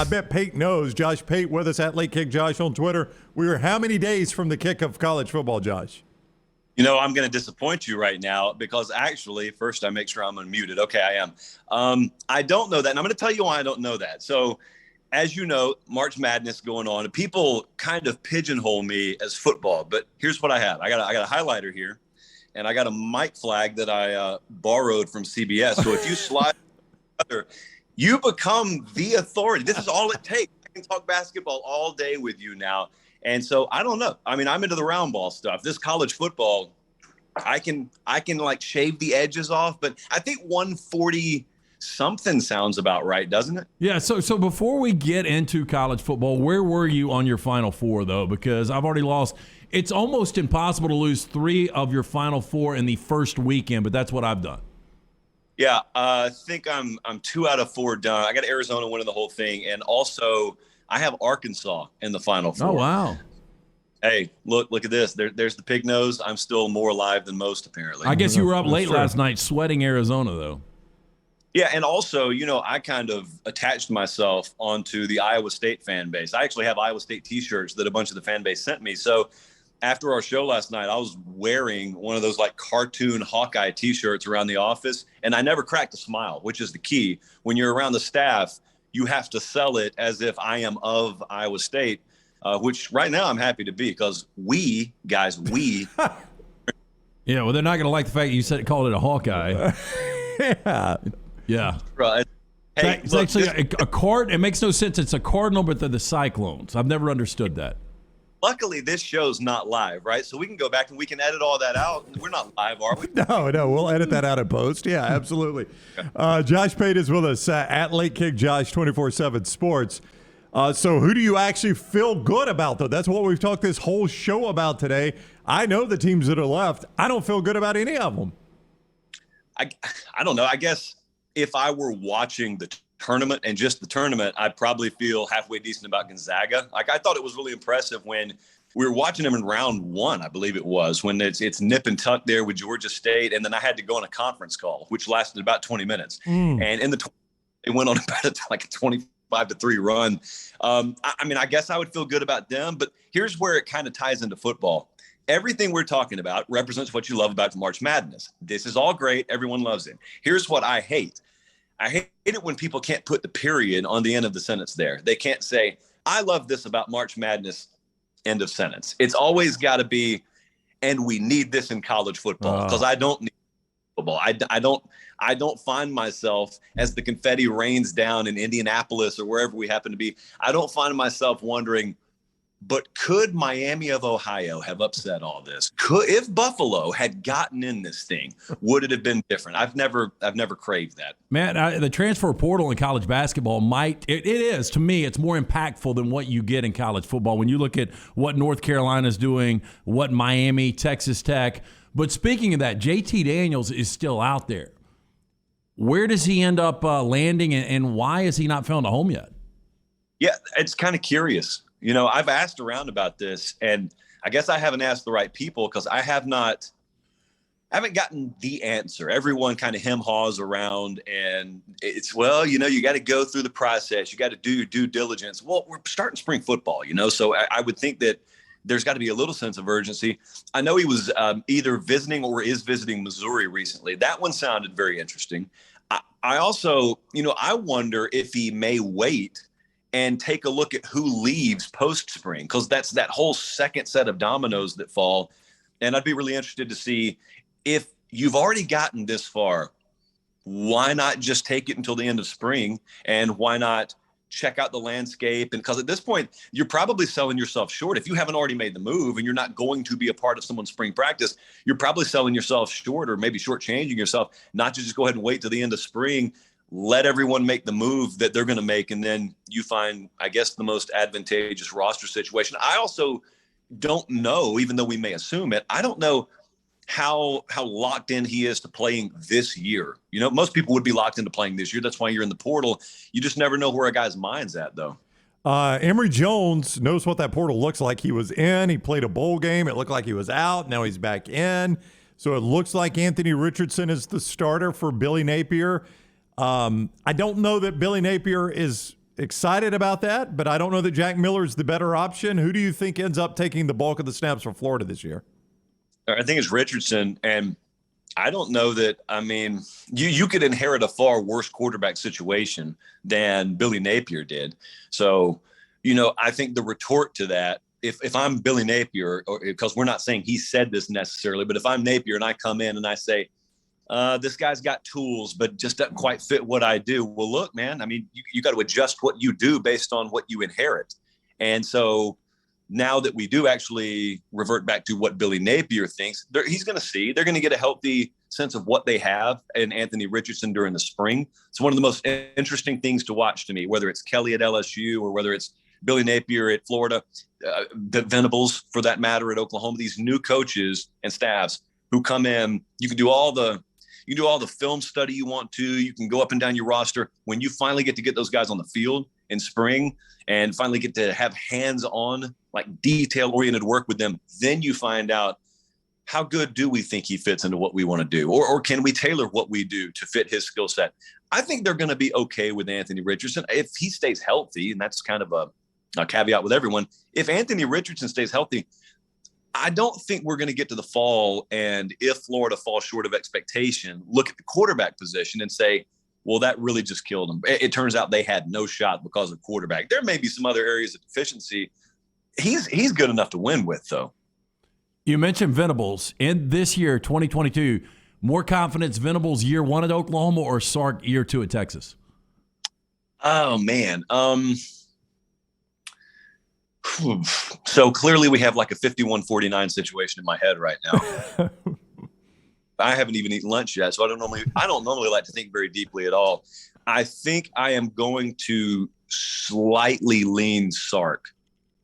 I bet Pate knows. Josh Pate with us at Late Kick Josh on Twitter. We are how many days from the kick of college football, Josh? I'm going to disappoint you right now because actually, first I make sure I'm unmuted. Okay, I am. I don't know that, and I'm going to tell you why I don't know that. So, as you know, March Madness going on, and people kind of pigeonhole me as football. But here's what I have: I got a highlighter here, and I got a mic flag that I borrowed from CBS. So if you slide, you become the authority. This is all it takes. I can talk basketball all day with you now. And so I don't know. I mean, I'm into the round ball stuff. This college football, I can like shave the edges off, but I think 140 something sounds about right, doesn't it? Yeah. So before we get into college football, where were you on your Final Four though? Because I've already lost. It's almost impossible to lose 3 of your Final Four in the first weekend, but that's what I've done. Yeah, I think I'm 2 out of 4 done. I got Arizona winning the whole thing, and also I have Arkansas in the Final Four. Oh, wow. Hey, look at this. There's the pig nose. I'm still more alive than most, apparently. I guess you were up late last night sweating Arizona, though. Yeah, and also, I kind of attached myself onto the Iowa State fan base. I actually have Iowa State T-shirts that a bunch of the fan base sent me. So after our show last night, I was wearing one of those like cartoon Hawkeye T-shirts around the office, and I never cracked a smile, which is the key. When you're around the staff, you have to sell it as if I am of Iowa State, which right now I'm happy to be because we. Yeah, well, they're not going to like the fact you called it a Hawkeye. Yeah. Right. Hey, it's actually a card. It makes no sense. It's a Cardinal, but they're the Cyclones. I've never understood that. Luckily, this show's not live, right? So we can go back and we can edit all that out. We're not live, are we? No, we'll edit that out in post. Yeah, absolutely. Josh Pate is with us at Late Kick Josh 24/7 Sports. So who do you actually feel good about, though? That's what we've talked this whole show about today. I know the teams that are left. I don't feel good about any of them. I don't know. I guess if I were watching the tournament and just the tournament, I'd probably feel halfway decent about Gonzaga. Like I thought it was really impressive when we were watching them in round 1, I believe it was, when it's nip and tuck there with Georgia State. And then I had to go on a conference call, which lasted about 20 minutes. And in it went on about like a 25-3 run. I mean, I guess I would feel good about them, but here's where it kind of ties into football. Everything we're talking about represents what you love about March Madness. This is all great. Everyone loves it. Here's what I hate. I hate it when people can't put the period on the end of the sentence there. They can't say, I love this about March Madness, end of sentence. It's always got to be, and we need this in college football, because I don't need football. I don't find myself, as the confetti rains down in Indianapolis or wherever we happen to be, I don't find myself wondering, but could Miami of Ohio have upset all this? If Buffalo had gotten in this thing, would it have been different? I've never craved that. Man, the transfer portal in college basketball it is, to me, it's more impactful than what you get in college football. When you look at what North Carolina's doing, what Miami, Texas Tech. But speaking of that, JT Daniels is still out there. Where does he end up landing, and why has he not found a home yet? Yeah, it's kind of curious. I've asked around about this, and I guess I haven't asked the right people because I haven't gotten the answer. Everyone kind of hem-haws around, and it's, you got to go through the process. You got to do your due diligence. Well, we're starting spring football, so I would think that there's got to be a little sense of urgency. I know he was either visiting or is visiting Missouri recently. That one sounded very interesting. I also, I wonder if he may wait and take a look at who leaves post-spring, because that's that whole second set of dominoes that fall. And I'd be really interested to see, if you've already gotten this far, why not just take it until the end of spring, and why not check out the landscape? And because at this point, you're probably selling yourself short. If you haven't already made the move and you're not going to be a part of someone's spring practice, you're probably selling yourself short, or maybe shortchanging yourself, not to just go ahead and wait till the end of spring. Let everyone make the move that they're going to make, and then you find, I guess, the most advantageous roster situation. I also don't know, even though we may assume it, I don't know how locked in he is to playing this year. Most people would be locked into playing this year. That's why you're in the portal. You just never know where a guy's mind's at, though. Emory Jones knows what that portal looks like. He was in. He played a bowl game. It looked like he was out. Now he's back in. So it looks like Anthony Richardson is the starter for Billy Napier. I don't know that Billy Napier is Excited about that, but I don't know that Jack Miller is the better option. Who do you think ends up taking the bulk of the snaps for Florida this year? I think it's Richardson, and I don't know that. I mean, you could inherit a far worse quarterback situation than Billy Napier did. So, I think the retort to that, if I'm Billy Napier, because we're not saying he said this necessarily, but if I'm Napier and I come in and I say, this guy's got tools, but just doesn't quite fit what I do. Well, look, man, I mean, you got to adjust what you do based on what you inherit. And so now that we do actually revert back to what Billy Napier thinks, he's going to see, they're going to get a healthy sense of what they have in Anthony Richardson during the spring. It's one of the most interesting things to watch to me, whether it's Kelly at LSU or whether it's Billy Napier at Florida, the Venables for that matter at Oklahoma, these new coaches and staffs who come in. You can do all the film study you want to. You can go up and down your roster. When you finally get to get those guys on the field in spring and finally get to have hands-on, like detail-oriented work with them, then you find out how good do we think he fits into what we want to do, or can we tailor what we do to fit his skill set? I think they're going to be okay with Anthony Richardson if he stays healthy, and that's kind of a caveat with everyone. If Anthony Richardson stays healthy, I don't think we're going to get to the fall, and if Florida falls short of expectation, look at the quarterback position and say, well, that really just killed them. It turns out they had no shot because of quarterback. There may be some other areas of deficiency. He's good enough to win with, though. You mentioned Venables. In this year, 2022, more confidence Venables year one at Oklahoma or Sark year two at Texas? Oh, man. So clearly we have like a 51-49 situation in my head right now. I haven't even eaten lunch yet, so I don't normally like to think very deeply at all. I think I am going to slightly lean Sark.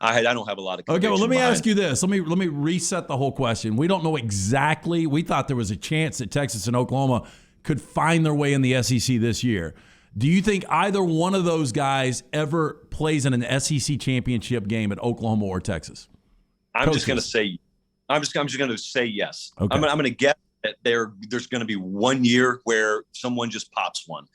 I don't have a lot of conviction. Okay, well, let me ask you this. Let me reset the whole question. We don't know exactly. We thought there was a chance that Texas and Oklahoma could find their way in the SEC this year. Do you think either one of those guys ever plays in an SEC championship game at Oklahoma or Texas? I'm just going to say yes. Okay. I'm going to guess that there's going to be 1 year where someone just pops one,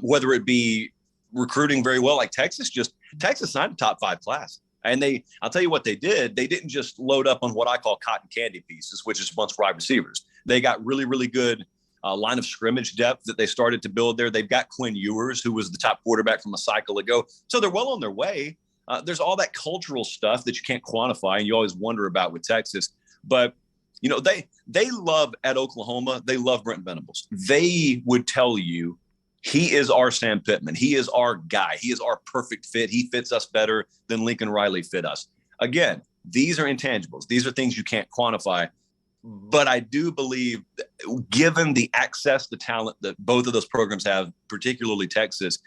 whether it be recruiting very well, like Texas signed a top 5 class. And I'll tell you what they did. They didn't just load up on what I call cotton candy pieces, which is a bunch of wide receivers. They got really, really good line of scrimmage depth that they started to build there. They've got Quinn Ewers, who was the top quarterback from a cycle ago. So they're well on their way. There's all that cultural stuff that you can't quantify and you always wonder about with Texas. But, they love at Oklahoma, they love Brent Venables. They would tell you he is our Sam Pittman. He is our guy. He is our perfect fit. He fits us better than Lincoln Riley fit us. Again, these are intangibles. These are things you can't quantify. But I do believe, given the access to talent that both of those programs have, particularly Texas,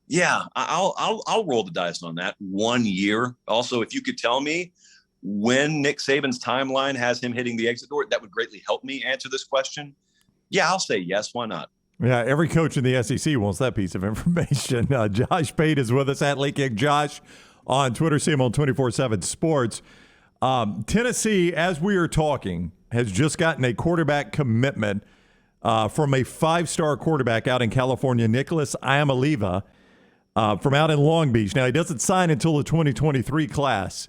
yeah, I'll roll the dice on that 1 year. Also, if you could tell me when Nick Saban's timeline has him hitting the exit door, that would greatly help me answer this question. Yeah, I'll say yes. Why not? Yeah, every coach in the SEC wants that piece of information. Josh Pate is with us at Late Kick Josh on Twitter. See him on 24/7 Sports. Tennessee, as we are talking, has just gotten a quarterback commitment from a 5-star quarterback out in California, Nicholas Iamaleava, from out in Long Beach. Now, he doesn't sign until the 2023 class.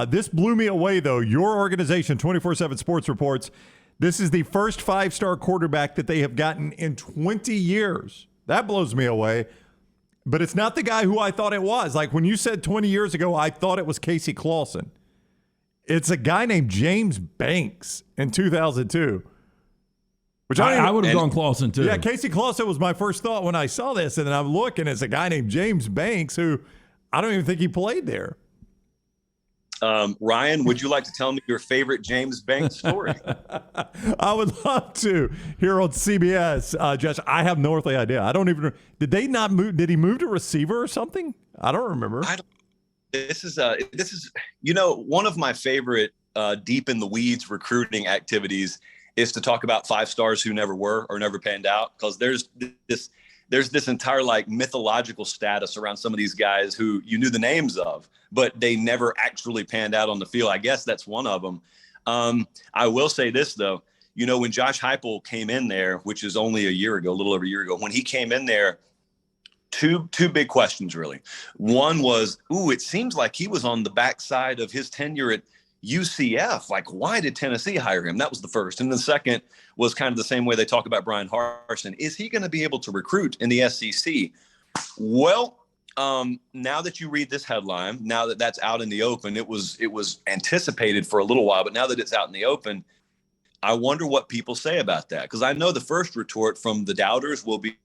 This blew me away, though. Your organization, 24/7 Sports, reports this is the first 5-star quarterback that they have gotten in 20 years. That blows me away. But it's not the guy who I thought it was. Like when you said 20 years ago, I thought it was Casey Clausen. It's a guy named James Banks in 2002. Which I would have gone Clausen too. Yeah, Casey Clausen was my first thought when I saw this. And then I'm looking, it's a guy named James Banks who I don't even think he played there. Ryan, would you like to tell me your favorite James Banks story? I would love to here on CBS. Josh, I have no earthly idea. I don't even. Did they not move? Did he move to receiver or something? I don't remember. This is one of my favorite deep in the weeds recruiting activities is to talk about 5-stars who never were or never panned out, because there's this entire like mythological status around some of these guys who you knew the names of, but they never actually panned out on the field. I guess that's one of them. I will say this, though. When Josh Heupel came in there, which is only a little over a year ago, when he came in there, Two big questions, really. One was, it seems like he was on the backside of his tenure at UCF. Like, why did Tennessee hire him? That was the first. And the second was kind of the same way they talk about Brian Harsin. Is he going to be able to recruit in the SEC? Well, now that you read this headline, now that that's out in the open, it was anticipated for a little while, but now that it's out in the open, I wonder what people say about that. Because I know the first retort from the doubters will be,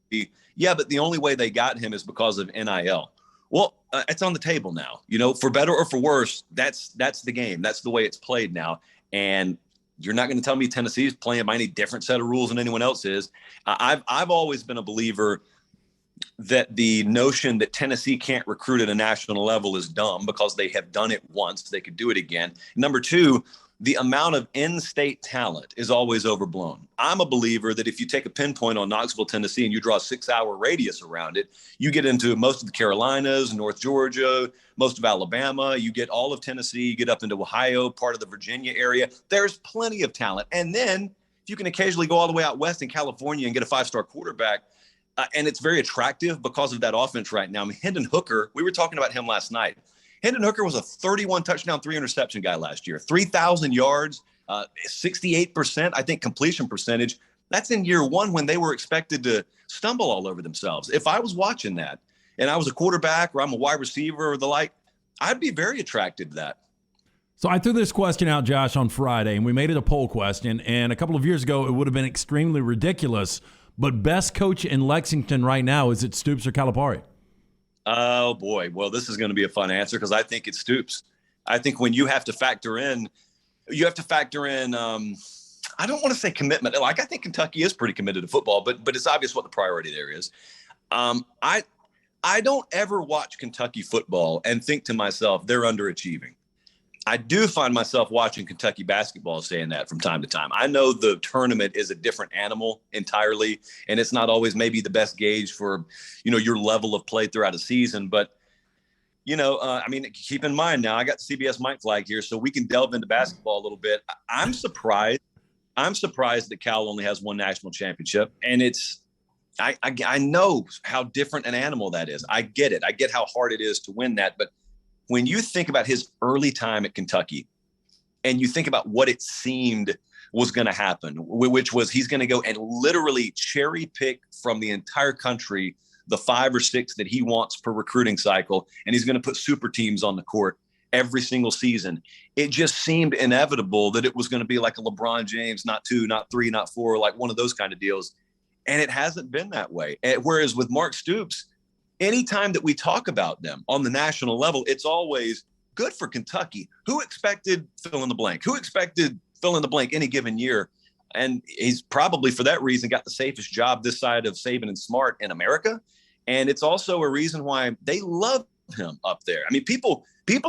yeah, but the only way they got him is because of NIL. Well, it's on the table now. For better or for worse, that's the game. That's the way it's played now. And you're not going to tell me Tennessee is playing by any different set of rules than anyone else is. I've always been a believer that the notion that Tennessee can't recruit at a national level is dumb because they have done it once. They could do it again. Number two, the amount of in-state talent is always overblown. I'm a believer that if you take a pinpoint on Knoxville, Tennessee, and you draw a 6-hour radius around it, you get into most of the Carolinas, North Georgia, most of Alabama, you get all of Tennessee, you get up into Ohio, part of the Virginia area. There's plenty of talent. And then if you can occasionally go all the way out west in California and get a 5-star quarterback, and it's very attractive because of that offense right now. I mean, Hendon Hooker, we were talking about him last night. Hendon Hooker was a 31 touchdown, 3 interception guy last year, 3,000 yards, 68%, I think, completion percentage. That's in year one when they were expected to stumble all over themselves. If I was watching that and I was a quarterback or I'm a wide receiver or the like, I'd be very attracted to that. So I threw this question out, Josh, on Friday, and we made it a poll question. And a couple of years ago, it would have been extremely ridiculous. But best coach in Lexington right now, is it Stoops or Calipari? Oh, boy. Well, this is going to be a fun answer because I think it's Stoops. I think when you have to factor in, I don't want to say commitment. Like, I think Kentucky is pretty committed to football, but it's obvious what the priority there is. I don't ever watch Kentucky football and think to myself, they're underachieving. I do find myself watching Kentucky basketball saying that from time to time. I know the tournament is a different animal entirely, and it's not always maybe the best gauge for, your level of play throughout a season. But, keep in mind now, I got the CBS mic flag here, so we can delve into basketball a little bit. I'm surprised that Cal only has one national championship, and I know how different an animal that is. I get it. I get how hard it is to win that, but when you think about his early time at Kentucky and you think about what it seemed was going to happen, which was he's going to go and literally cherry pick from the entire country the 5 or 6 that he wants per recruiting cycle, and he's going to put super teams on the court every single season. It just seemed inevitable that it was going to be like a LeBron James, not 2, not 3, not 4, like one of those kind of deals. And it hasn't been that way. Whereas with Mark Stoops, anytime that we talk about them on the national level, it's always good for Kentucky. Who expected fill in the blank? Who expected fill in the blank any given year? And he's probably, for that reason, got the safest job this side of Saban and Smart in America. And it's also a reason why they love him up there. I mean, people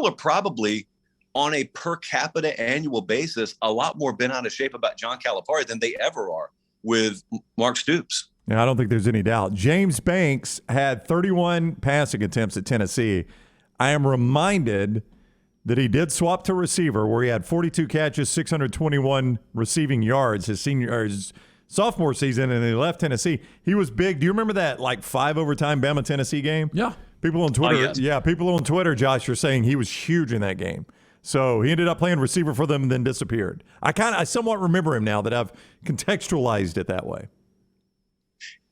are probably on a per capita annual basis a lot more bent out of shape about John Calipari than they ever are with Mark Stoops. Yeah, I don't think there's any doubt. James Banks had 31 passing attempts at Tennessee. I am reminded that he did swap to receiver where he had 42 catches, 621 receiving yards his sophomore season, and he left Tennessee. He was big. Do you remember that 5 overtime Bama-Tennessee game? Yeah. People on Twitter, yes. People on Twitter, Josh, are saying he was huge in that game. So he ended up playing receiver for them and then disappeared. I somewhat remember him now that I've contextualized it that way.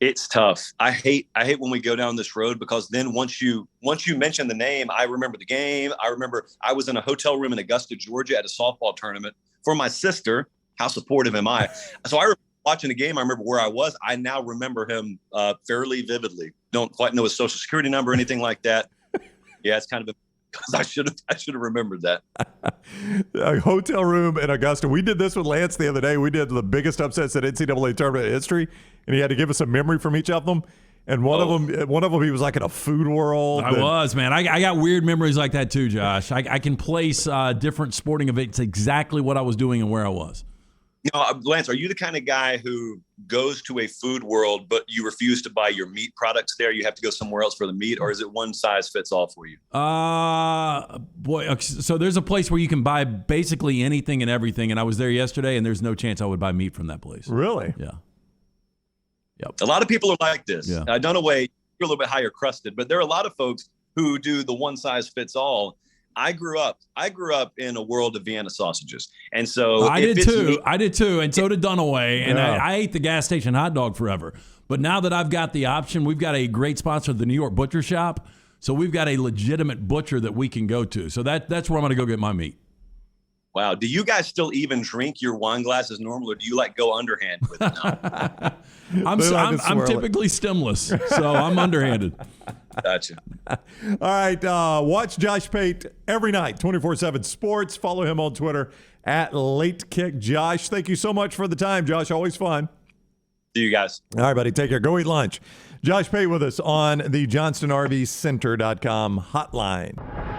It's tough. I hate when we go down this road because then once you mention the name, I remember the game. I remember I was in a hotel room in Augusta, Georgia at a softball tournament for my sister. How supportive am I? So I remember watching the game. I remember where I was. I now remember him fairly vividly. Don't quite know his social security number or anything like that. Yeah, it's kind of because I should have remembered that. A hotel room in Augusta. We did this with Lance the other day. We did the biggest upsets in NCAA tournament history, and he had to give us a memory from each of them. And one of them, he was like in a Food World. I was, man. I got weird memories like that too, Josh. I can place different sporting events exactly what I was doing and where I was. Lance, are you the kind of guy who goes to a Food World, but you refuse to buy your meat products there? You have to go somewhere else for the meat, or is it one size fits all for you? So there's a place where you can buy basically anything and everything, and I was there yesterday, and there's no chance I would buy meat from that place. Really? Yeah. Yep. A lot of people are like this. Yeah. Dunaway, you're a little bit higher crusted, but there are a lot of folks who do the one size fits all. I grew up in a world of Vienna sausages. And so I did too. And so did Dunaway. And Yeah. I ate the gas station hot dog forever. But now that I've got the option, we've got a great sponsor, the New York Butcher Shop. So we've got a legitimate butcher that we can go to. So that's where I'm going to go get my meat. Wow. Do you guys still even drink your wine glasses normal, or do you like go underhand with it now? I'm typically stemless, so I'm underhanded. Gotcha. All right. Watch Josh Pate every night, 24/7 Sports. Follow him on Twitter at LateKickJosh. Thank you so much for the time, Josh. Always fun. See you guys. All right, buddy. Take care. Go eat lunch. Josh Pate with us on the JohnstonRVCenter.com hotline.